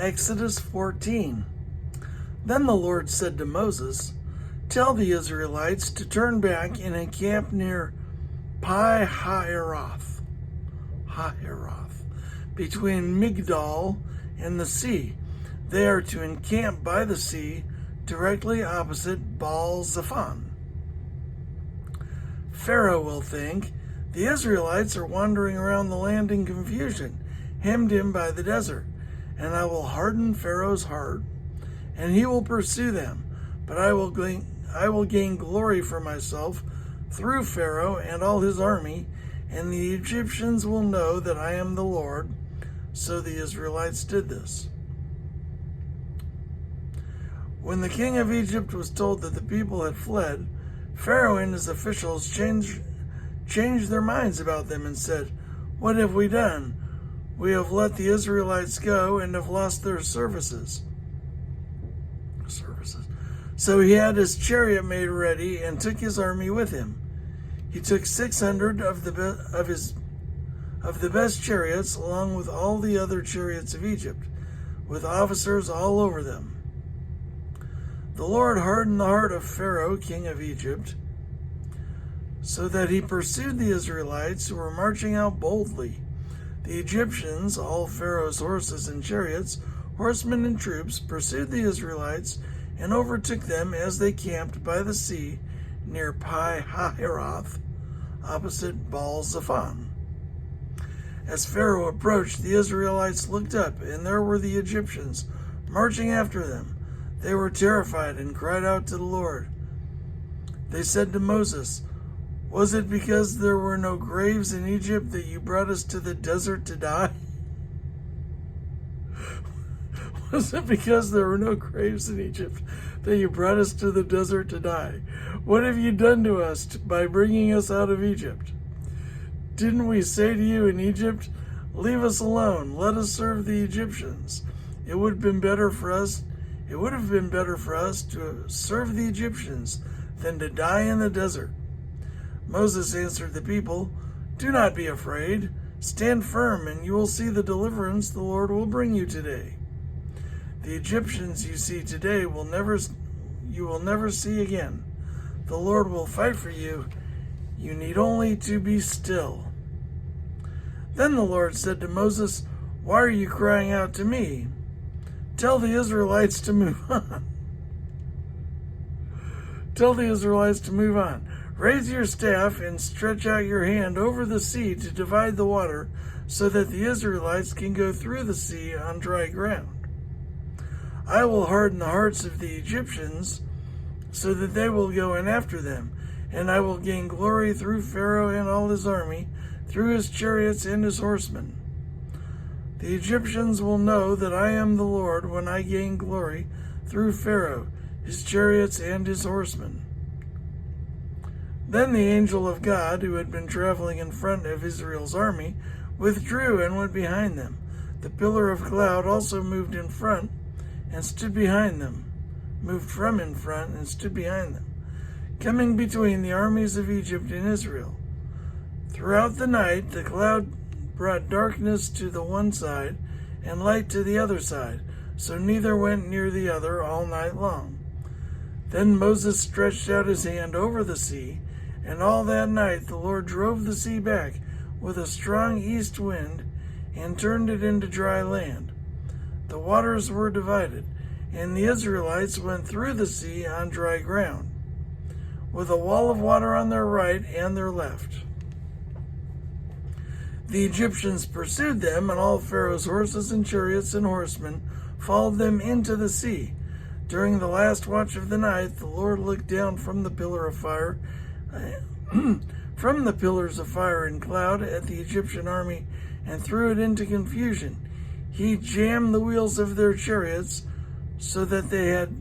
Exodus 14. Then the Lord said to Moses, "Tell the Israelites to turn back and encamp near Pi-hahiroth, between Migdol and the sea. They are to encamp by the sea, directly opposite Baal-zephon. Pharaoh will think, the Israelites are wandering around the land in confusion, hemmed in by the desert, and I will harden Pharaoh's heart, and he will pursue them. But I will gain glory for myself through Pharaoh and all his army, and the Egyptians will know that I am the Lord." So the Israelites did this. When the king of Egypt was told that the people had fled, Pharaoh and his officials changed their minds about them and said, "What have we done? We have let the Israelites go and have lost their services." So he had his chariot made ready and took his army with him. He took 600 of the best chariots, along with all the other chariots of Egypt, with officers all over them. The Lord hardened the heart of Pharaoh, king of Egypt, so that he pursued the Israelites who were marching out boldly. The Egyptians, all Pharaoh's horses and chariots, horsemen and troops, pursued the Israelites and overtook them as they camped by the sea near Pi-hahiroth, opposite Baal-zephon. As Pharaoh approached, the Israelites looked up, and there were the Egyptians marching after them. They were terrified and cried out to the Lord. They said to Moses, "Was it because there were no graves in Egypt that you brought us to the desert to die?" Was it because there were no graves in Egypt that you brought us to the desert to die? What have you done to us by bringing us out of Egypt? Didn't we say to you in Egypt, 'Leave us alone, let us serve the Egyptians'? It would have been better for us to serve the Egyptians than to die in the desert." Moses answered the people, "Do not be afraid. Stand firm, and you will see the deliverance the Lord will bring you today. The Egyptians you see today you will never see again. The Lord will fight for you. You need only to be still." Then the Lord said to Moses, "Why are you crying out to me? Tell the Israelites to move on. Tell the Israelites to move on. Raise your staff and stretch out your hand over the sea to divide the water, so that the Israelites can go through the sea on dry ground. I will harden the hearts of the Egyptians, so that they will go in after them, and I will gain glory through Pharaoh and all his army, through his chariots and his horsemen. The Egyptians will know that I am the Lord when I gain glory through Pharaoh, his chariots, and his horsemen." Then the angel of God, who had been traveling in front of Israel's army, withdrew and went behind them. The pillar of cloud also moved in front and stood behind them, moved from in front and stood behind them, coming between the armies of Egypt and Israel. Throughout the night, the cloud brought darkness to the one side and light to the other side, so neither went near the other all night long. Then Moses stretched out his hand over the sea, and all that night the Lord drove the sea back with a strong east wind and turned it into dry land. The waters were divided, and the Israelites went through the sea on dry ground, with a wall of water on their right and their left. The Egyptians pursued them, and all Pharaoh's horses and chariots and horsemen followed them into the sea. During the last watch of the night, the Lord looked down from the pillar of fire, from the pillars of fire and cloud at the Egyptian army and threw it into confusion. He jammed the wheels of their chariots so that they had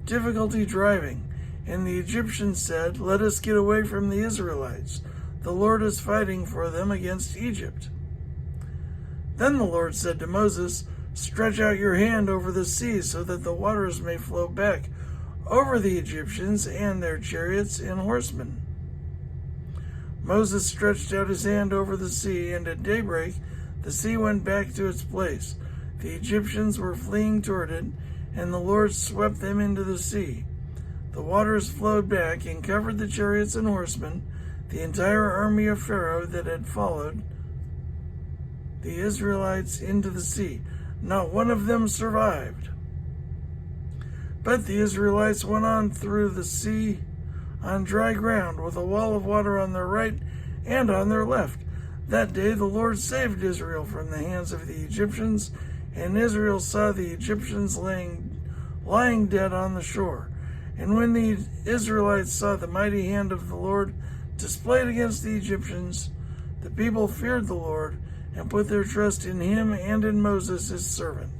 difficulty driving. And the Egyptians said, "Let us get away from the Israelites. The Lord is fighting for them against Egypt." Then the Lord said to Moses, "Stretch out your hand over the sea so that the waters may flow back over the Egyptians and their chariots and horsemen." Moses stretched out his hand over the sea, and at daybreak the sea went back to its place. The Egyptians were fleeing toward it, and the Lord swept them into the sea. The waters flowed back and covered the chariots and horsemen, the entire army of Pharaoh that had followed the Israelites into the sea. Not one of them survived. But the Israelites went on through the sea on dry ground, with a wall of water on their right and on their left. That day the Lord saved Israel from the hands of the Egyptians, and Israel saw the Egyptians lying dead on the shore. And when the Israelites saw the mighty hand of the Lord displayed against the Egyptians, the people feared the Lord and put their trust in him and in Moses his servant.